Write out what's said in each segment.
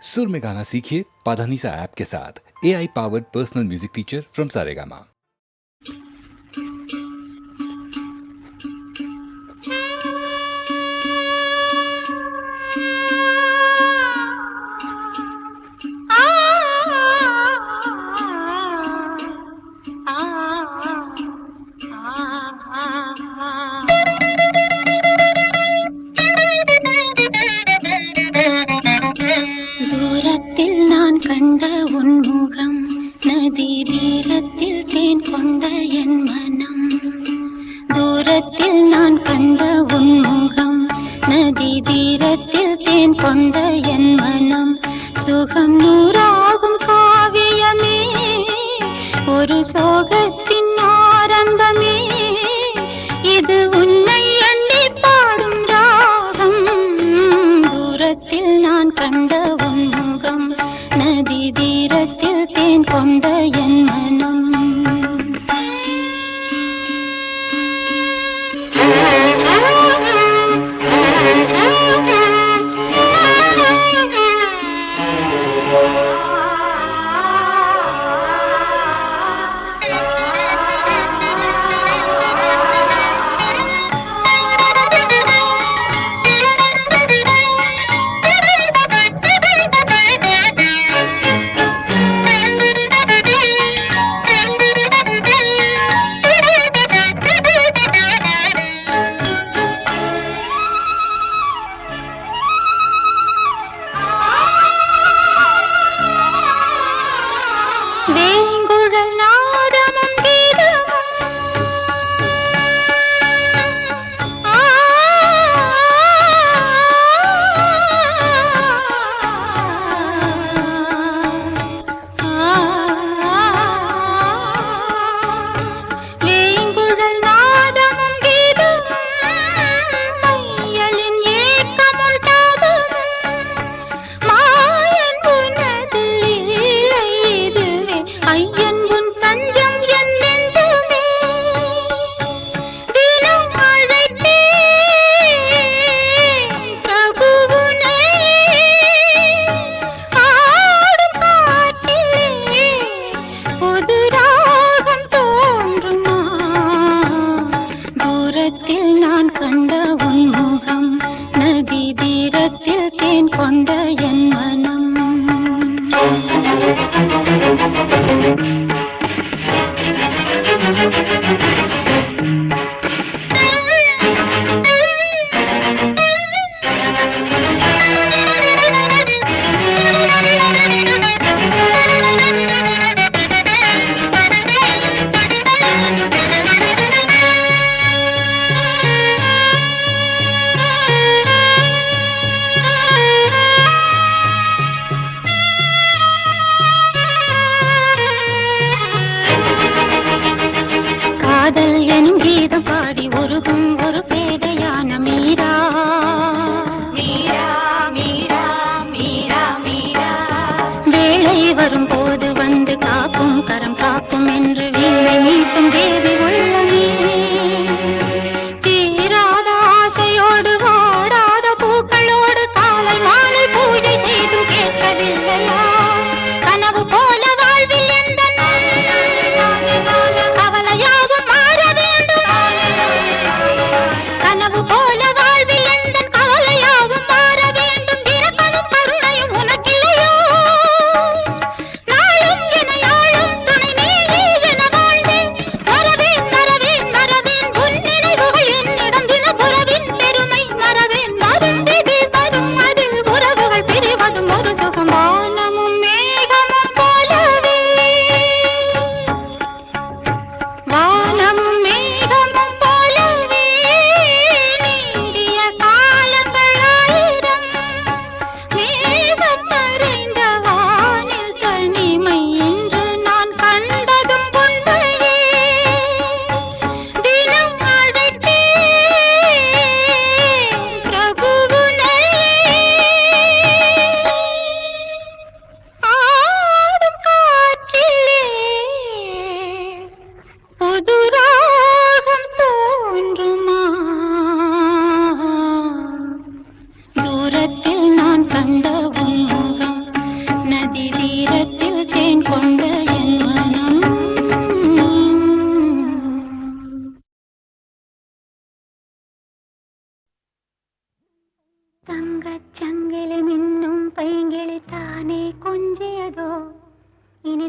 सुर में गाना सीखिए पाधानीसा ऐप के साथ। AI powered personal music teacher from Saregama. தூரத்தில் நான் கண்ட உன் முகம், நதி தீரத்தில் தேன் கொண்ட என் மனம். தூரத்தில் நான் கண்ட உன் முகம், நதி தீரத்தில் தேன் கொண்ட என் மனம். சுகம் நூறாகும் காவியமே, ஒரு சோகத்தின் ஆரம்பமே. இது உன்னை எண்ணி பாடும் ராகம். தூரத்தில் நான் கண்ட உன் முகம், நதி தீரத்தில் தேன் கொண்ட என் மனம்.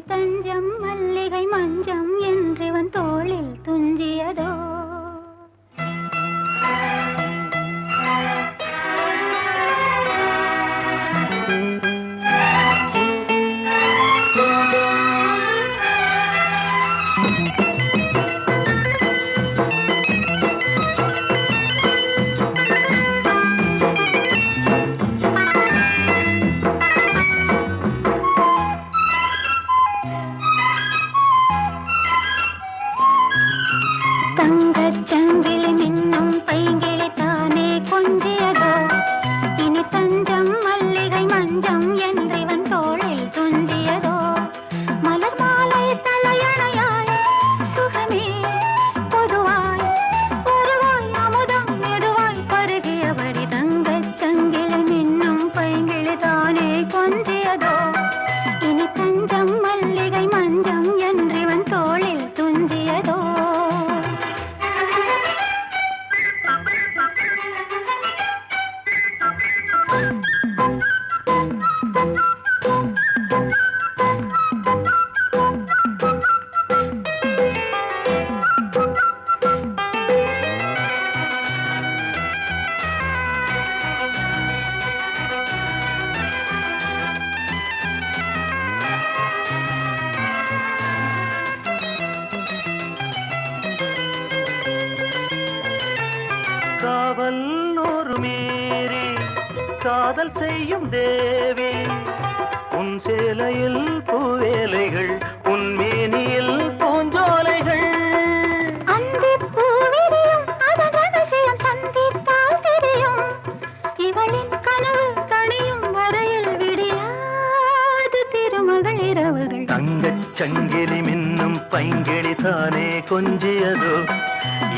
தஞ்சம் மல்லிகை மஞ்சம் என்றவன் தோளில் துஞ்சியதோ. தங்கச்சங்கிலி மின்னும் பைங்கிளி தானே கொஞ்சியதோ. இனி தஞ்சம் மல்லிகை மஞ்சம் என்றவன் தோளில் துஞ்சியதோ. மலர் மாலை தலையணையாய் சுகமே பொதுவாய் பொதுவாய் அமுதம் மெதுவாய் பருகியபடி தங்கச்சங்கிலி மின்னும் பைங்கிளி தானே கொஞ்சியதோ. இனி தஞ்சம் மல்லிகை மஞ்சம் என்றவன் தோளில் துஞ்சியதோ. காவல் ஒரு மீறி காதல் செய்யும் தேவி, உன் சேலையில் பூவேலைகள் உன் மேனியில் பூஞ்சோலைகள். அந்திப் பூவிரியும் அதன் ரகசியம் சந்தித்தால் தெரியும். இவளின் கனவு தணியும் வரையில் விடியாது திருமகள் இரவுகள். தங்கச் சங்கிலி மின்னும் பைங்கிளி தானே கொஞ்சியதோ.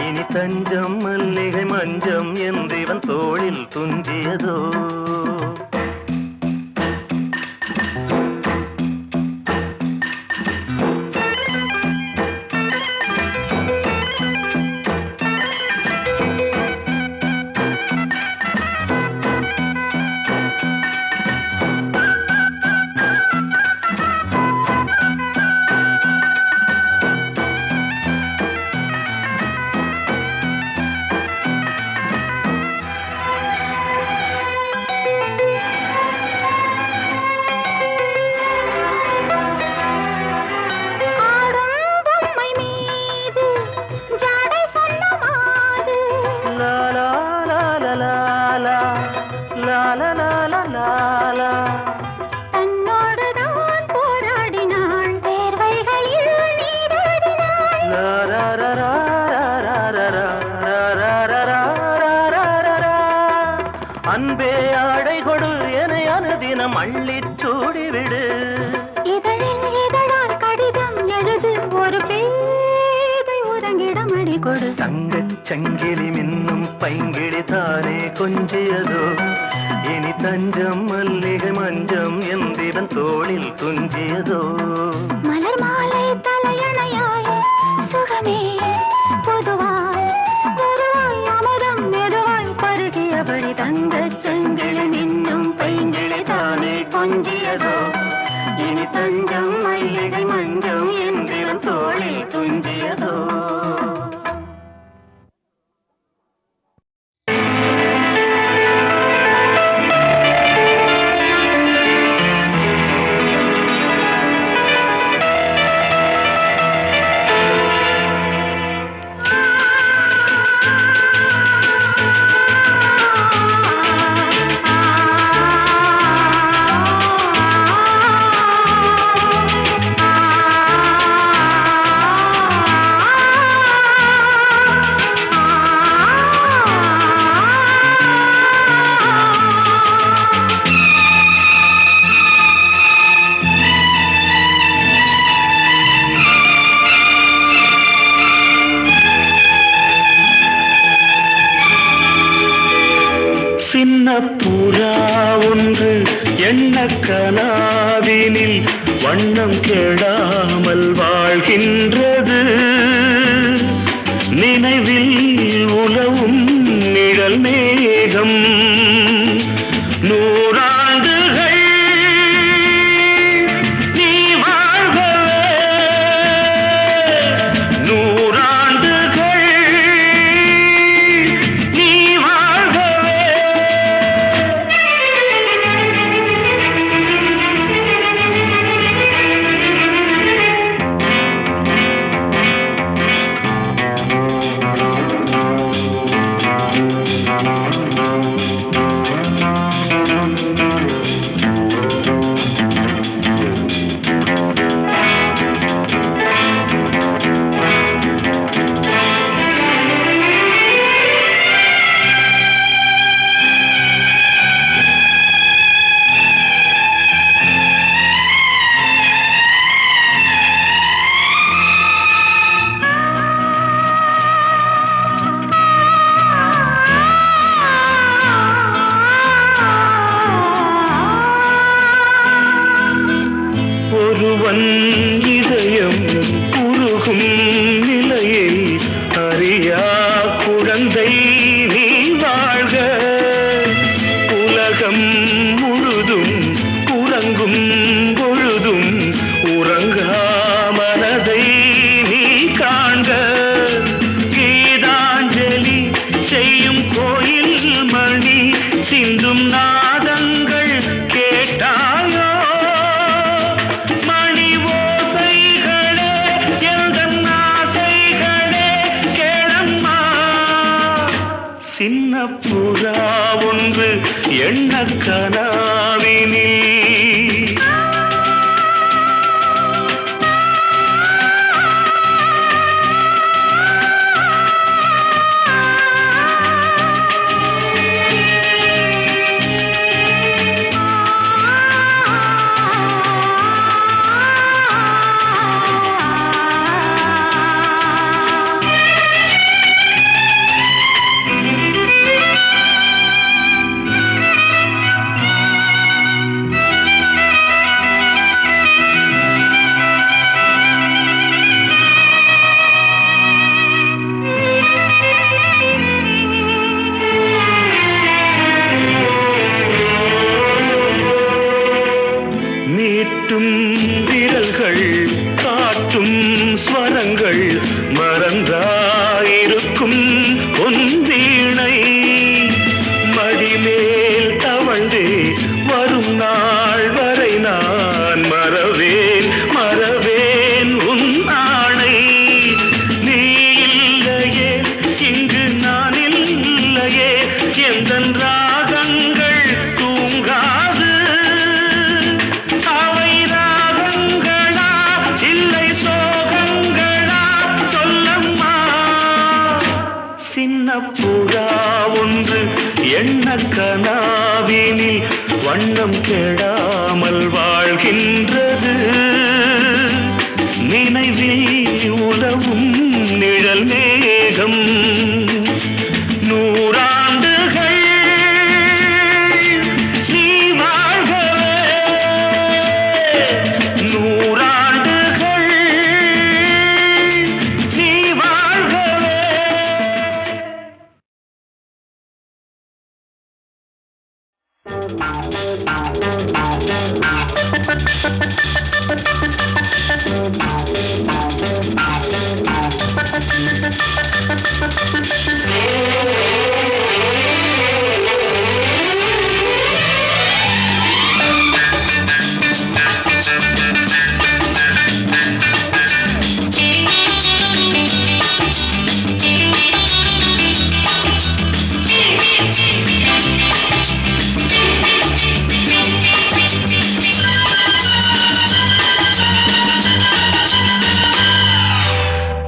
இனி தஞ்சம் மல்லிகை மஞ்சம் என்றவன் தோளில் துஞ்சியதோ. தன்னோடுதான் போராடினாள் வேர்வைகளில் நீராடினாள். அன்பே ஆடை கொடு என அனுதினம் அள்ளிச் சூடிவிடு. இதழில் இதழால் கடிதம் எழுது ஒரு பேதை உறங்கிடம் அடி கொடு. தங்கச் சங்கிலி மின்னும் பைங்கிளி தானே கொஞ்சியதோ. இனி தஞ்சம் மல்லிகை மஞ்சம் என்றவன் தோளில் துஞ்சியதோ. மலர் மாலை தலையணையாய் சுகமே பொதுவாய் பொதுவாய் அமுதம் மெதுவாய் பருகியபடி தங்கச் சங்கிலி மின்னும் பைங்கிளி தானே கொஞ்சியதோ. இனி தஞ்சம் மல்லிகை மஞ்சம் என்றவன் தோளில் துஞ்சியதோ. புறா ஒன்று எண்ண கனாவினில் வண்ணம் கெடாமல் வாழ்கின்றது. நினைவில் உலவும் நிழல் மேகம் நூறாண்டுகள் நீ வாழ்க மீட்டும் விரல்கள் காட்டும் ஸ்வரங்கள் மறந்தாயிருக்கும் பொன்வீணை மடிமேல் தவழ்ந்தே வரும் நாள் வரை நான் மறவேன் மறவேன் உன் ஆணை நீ இல்லையே இங்கு நான் இல்லையே எந்தன் ராகங்கள் தூங்காது அவை ராகங்களா இல்லை சோகங்களா சொல்லம்மா சின்ன புறா ஒன்று எண்ண கனாவினில் வண்ணம் கெடாமல் வாழ்கின்றது நினைவில் உலவும் நிழல் மேகம் நூறாண்டுகள் நீ வாழ்கவே நூறாண்டுகள் நீ வாழ்கவே.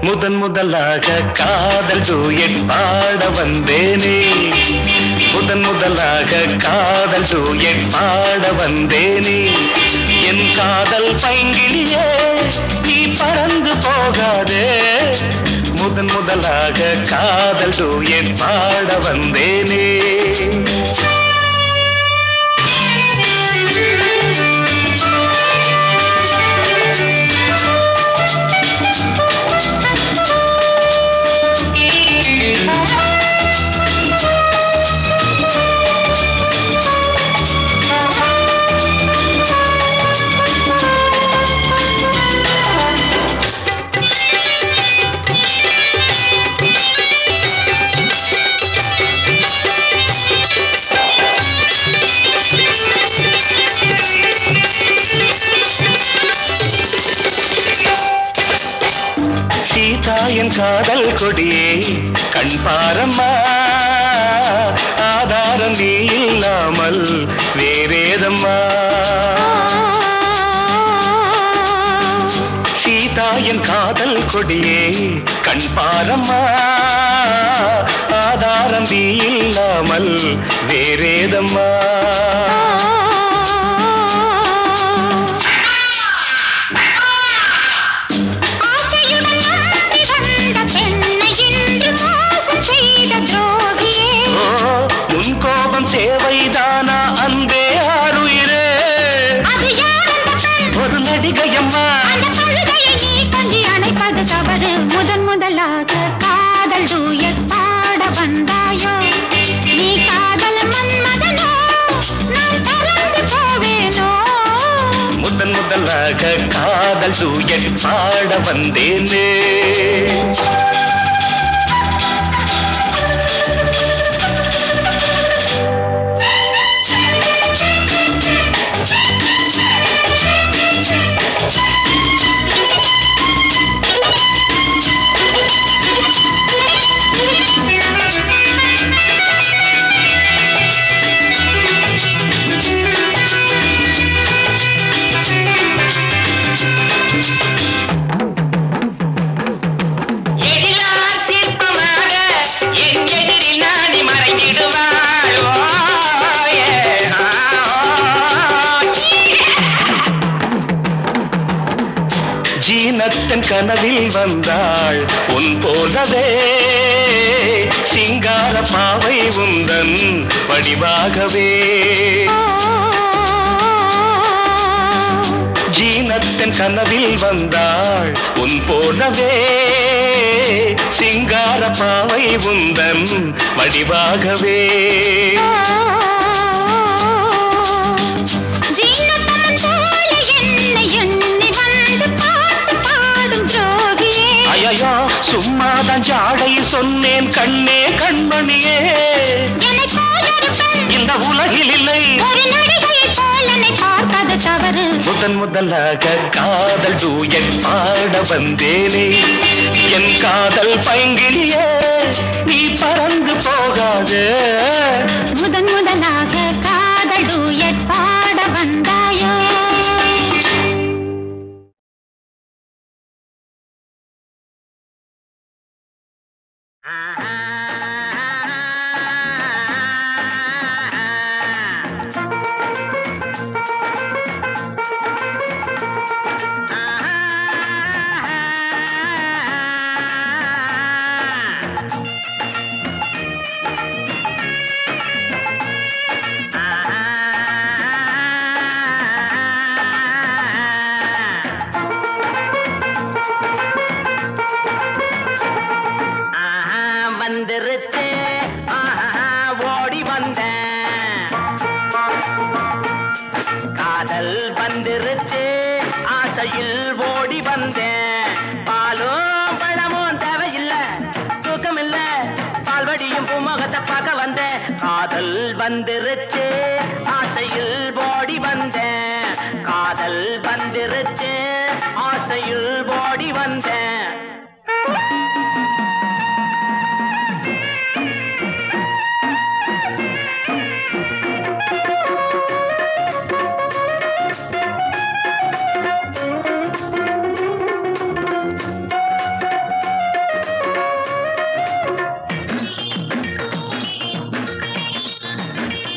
முதன் முதலாக காதல் டூயட் பாட வந்தேனே முதன் முதலாக காதல் டூயட் பாட வந்தேனே என் காதல் பைங்கிலியே நீ பறந்து போகாதே முதன் முதலாக காதல் டூயட் பாட வந்தேனே என் காதல் கொடியே கண் பாரம்மா ஆதாரம் நீ இல்லாமல் வேறேதம்மா சீதா என் காதல் கொடியே கண் பாரம்மா ஆதாரம் நீ இல்லாமல் வேறேதம்மா கோபம் தேவைதானா அன்பே ஆருயிரே ஒரு நடிகையம்மா அணைப்பது தவறு முதன் முதலாக காதல் டூயட் பாட வந்தாயோ நீ காதல் மன்மதனோ நான் பறந்து போவேனோ முதன் முதலாக காதல் டூயட் பாட வந்தேனே ஜீனத்தன் கனவில் வந்தாள் உன் போலவே சிங்கார பாவை உந்தன் வடிவாகவே ஜீனத்தன் கனவில் வந்தாள் உன் போலவே சிங்கார பாவை உந்தன் வடிவாகவே ஜீனத்தன் போல என்னை சொன்னேன் கண்ணே கண்மணியே, என்னை போல் ஒரு பெண் இந்த உலகில் இல்லை. ஒரு நடிகையை போல் என்னை பார்ப்பது தவறு. முதன் முதலாக காதல் டூயட் பாட வந்தேனே, என் காதல் பைங்கிலியே நீ பறந்து போகாதே. முதன் முதலாக காதல் டூயட் பாட வந்தாயோ. வந்துருச்சு ஓடி வந்தேன், காதல் வந்துருச்சு ஆசையில் ஓடி வந்தேன். பாலும் பழமும் தேவையில்லை, தூக்கம் இல்ல, பால்வடியும் பூமுகத்தை பார்க்க வந்தேன். காதல் வந்துருச்சு ஆசையில் ஓடி வந்தேன், காதல் வந்துருச்சு ஆசையில் ஓடி வந்தேன்.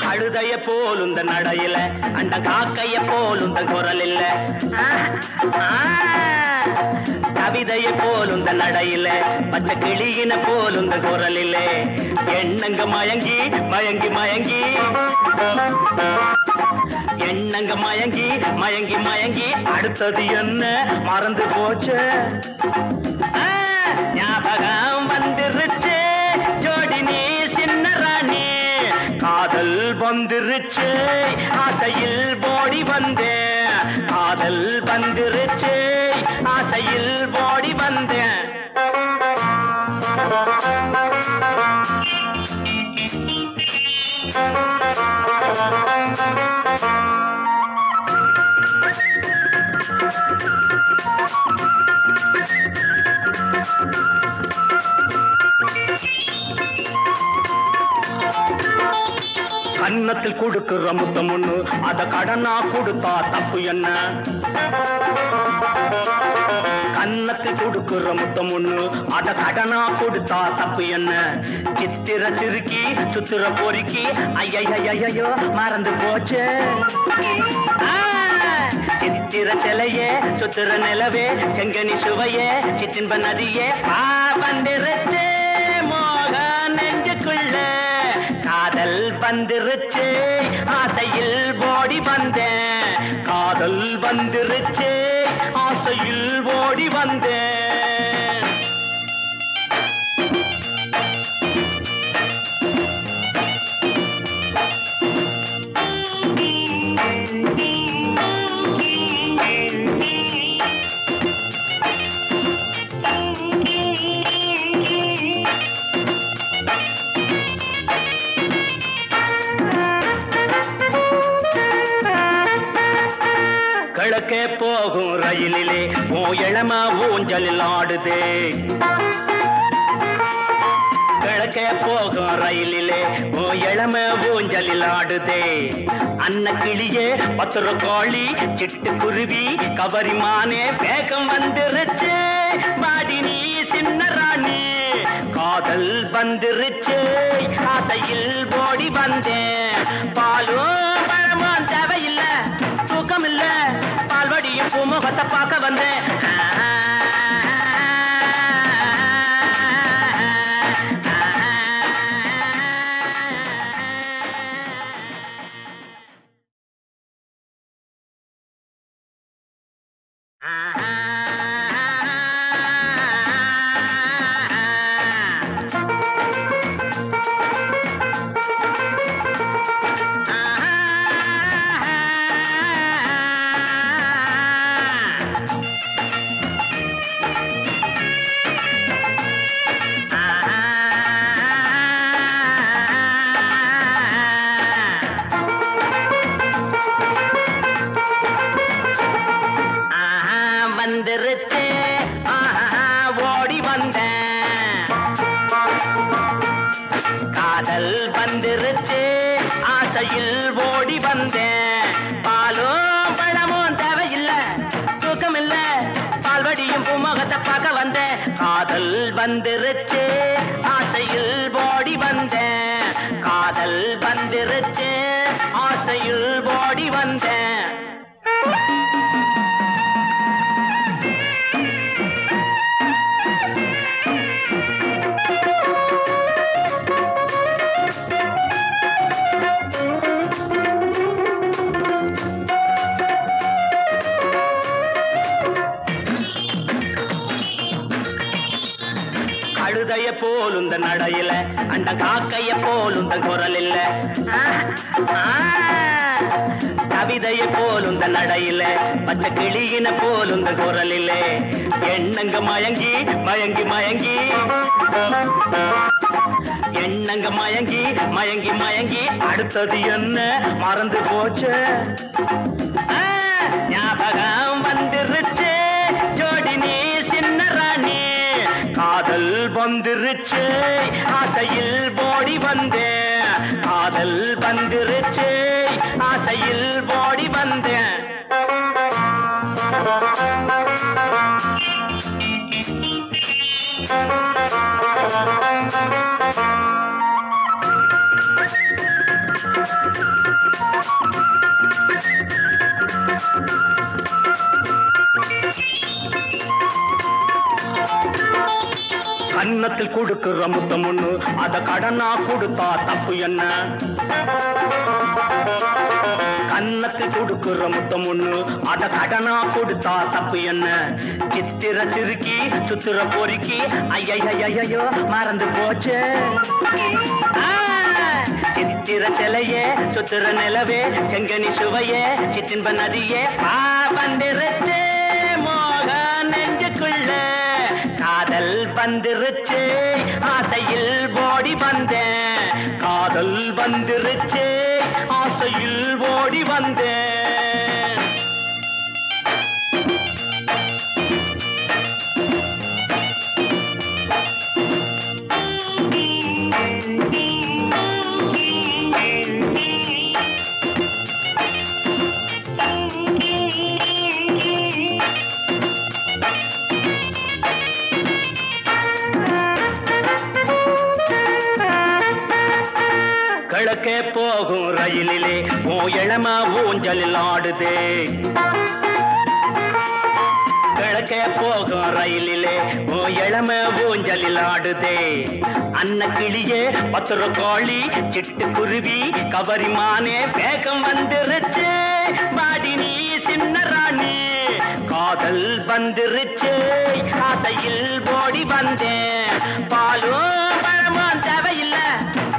கழுதைய போலுந்த நடையில, அந்த காக்கைய போலுந்த குரல் இல்ல. கவிதைய போலுந்த நடையில, பச்சை கிளியின போலுந்த குரல் இல்ல. எண்ணங்க மயங்கி மயங்கி மயங்கி, எண்ணங்க மயங்கி மயங்கி மயங்கி, அடுத்தது என்ன மறந்து போச்சு. ஞாபகம் வந்துருச்சு ஜோடி நீ சின்ன ராணி, காதல் வந்துருச்சு ஆசையில் ஓடி வந்தேன், காதல் வந்துருச்சு ஆசையில் ஓடி வந்தேன். கன்னத்தில் கொடுக்கிற முத்தம் ஒண்ணு, அத கடனா கொடுத்தா தப்பு என்ன. கன்னத்தில் கொடுக்கிற முத்தம் ஒண்ணு, அத கடனா கொடுத்தா தப்பு என்ன. சித்திர சிறுக்கி சுத்திர பொறுக்கி, ஐயையோ மறந்து போச்சு. சித்திர சிலையே சுத்திர நிலவே, செங்கனி சுவையே சிற்றின்ப நதியே, வந்துருச்சு மோக நெஞ்சுக்குள்ள, காதல் வந்துருச்சு ஆசையில் ஓடி வந்தேன், காதல் வந்துருச்சு ஆசையில் ஓடி வந்தேன். கிழக்கே போகும் ரயிலிலே ஓ இளம ஊஞ்சலில் ஆடுதே, கிழக்கே போகும் ரயிலிலே ஓ இளம ஊஞ்சலில் ஆடுதே. அன்ன கிளியே பத்திர கோழி சிட்டு குருவி கவரிமானே வேகம் வந்துருச்சு, பாடி நீ சின்ன ராணி, காதல் வந்துருச்சு ஆசையில் ஓடி வந்தேன். பாலும் பழமும் தேவையில்ல, தூக்கம் இல்ல, பால்வடியும் பூமுகத்தை பார்க்க வந்தேன். ஆசையில் ஓடி வந்தேன். பாலும் பழமும் தேவையில்லை, தூக்கம் இல்ல, பால்வடியும் பூமுகத்தை பார்க்க வந்தேன். காதல் வந்துருச்சு, ஆசையில் ஓடி வந்தேன். காதல் வந்துருச்சு, ஆசையில் ஓடி வந்தேன். கழுதைய போலுந்த நடையில, அந்த காக்கைய போலுந்த குரல் இல்ல. கவிதைய போலுந்த நடையில, பச்சை கிளியின போலுந்த குரல் இல்ல. எண்ணங்க மயங்கி மயங்கி மயங்கி, எண்ணங்க மயங்கி மயங்கி மயங்கி, அடுத்தது என்ன மறந்து போச்சு. ஞாபகம் வந்துருச்சு, ஜோடி நீ சின்ன ராணி. காதல் வந்துருச்சு, ஆசையில் ஓடி வந்தேன். காதல் வந்துருச்சு, ஆசையில் ஓடி வந்தேன். கன்னத்தில் கொடுக்கிற முத்தம் ஒண்ணு, அத கடனா கொடுத்தா தப்பு என்ன. கன்னத்தில் கொடுக்கிற முத்தம் ஒண்ணு, அத கடனா கொடுத்தா தப்பு என்ன. சித்திர சிறுக்கி சுத்திர பொறுக்கி, ஐயோ மறந்து போச்சு. சித்திர சிலையே சுத்திர நிலவே, செங்கனி சுவையே, சிற்றின்ப நதியே, வந்திருச்சு மோக நெஞ்சுக்குள்ள. காதல் வந்துருச்சு, ஆசையில் ஓடி வந்தேன். காதல் வந்துருச்சு, ஆசையில் ஓடி வந்தேன். கிழக்கே போகும் ரயிலிலே ஓ இளம ஊஞ்சலில் ஆடுதே. கிழக்கே போகும் ரயிலிலே ஓ இளம ஊஞ்சலில் ஆடுதே. அன்ன கிளியே, பத்திர கோழி, சிட்டுக்குருவி, கவரிமானே, வேகம் வந்துருச்சு, பாடி நீ சின்ன ராணி. காதல் வந்துருச்சு, ஆசையில் ஓடி வந்தேன். பாலும் பழமும் தேவையில்லை,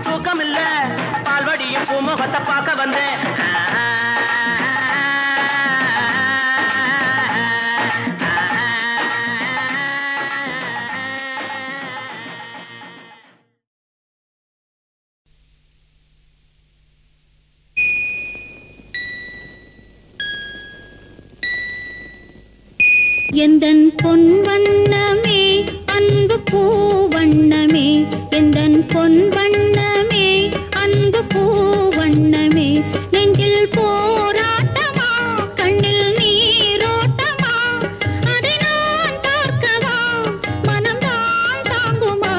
தூக்கம் இல்ல, பால்வடியும் பூமுகத்தை பார்க்க வந்தேன். எந்தன் பொன் வண்ணமே, அன்பு பூ வண்ணமே, எந்தன் பொன் வண்ணமே, அன்பு பூ வண்ணமே. நெஞ்சில் போராட்டமா, கண்ணில் நீரோட்டமா, அதை நான் பார்க்கவா, மனம்தான் தாங்குமா.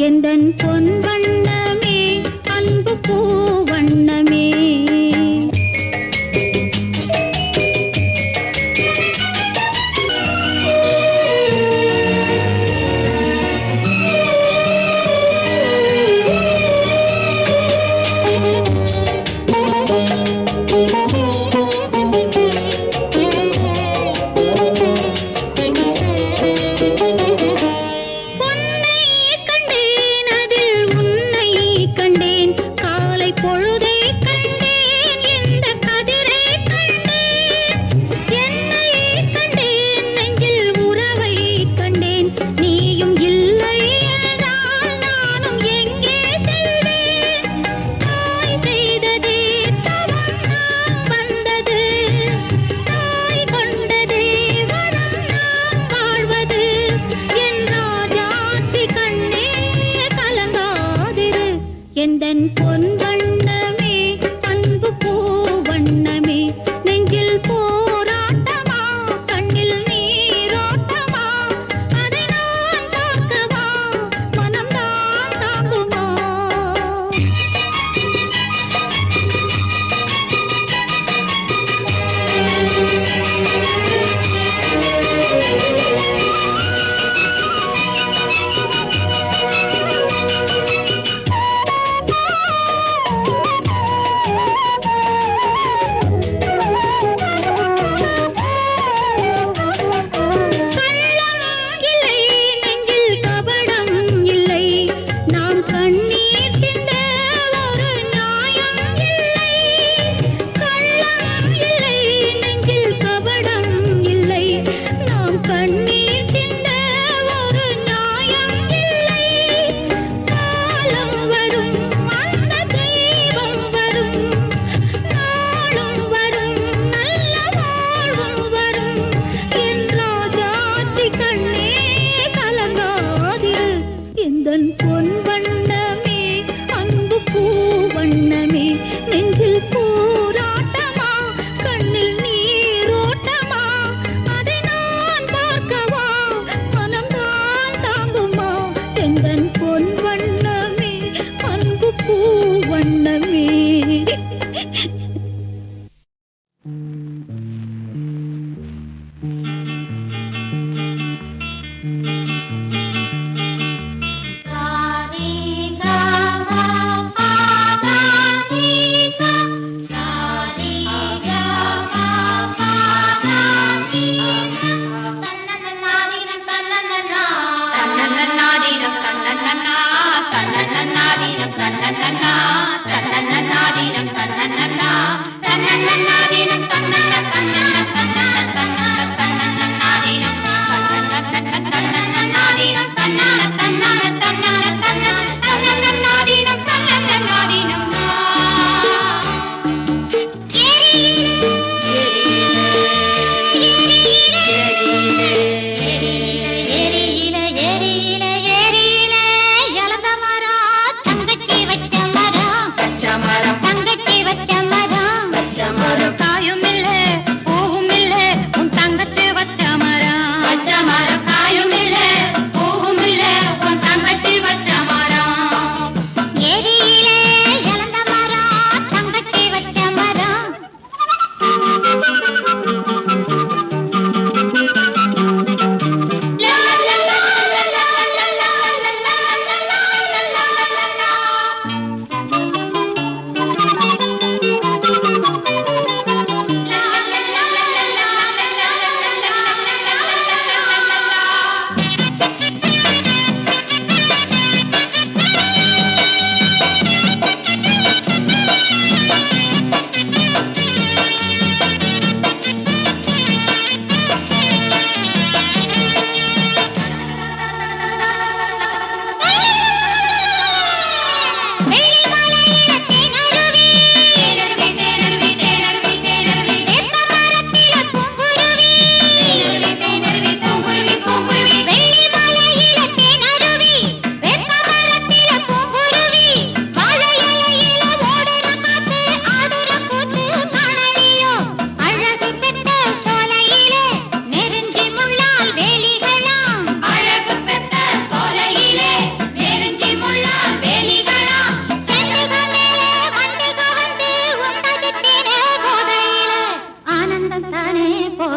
எந்தன் பொன் வண்ணமே, அன்பு பூ வண்ணமே. பொழுதை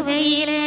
கோவையிலே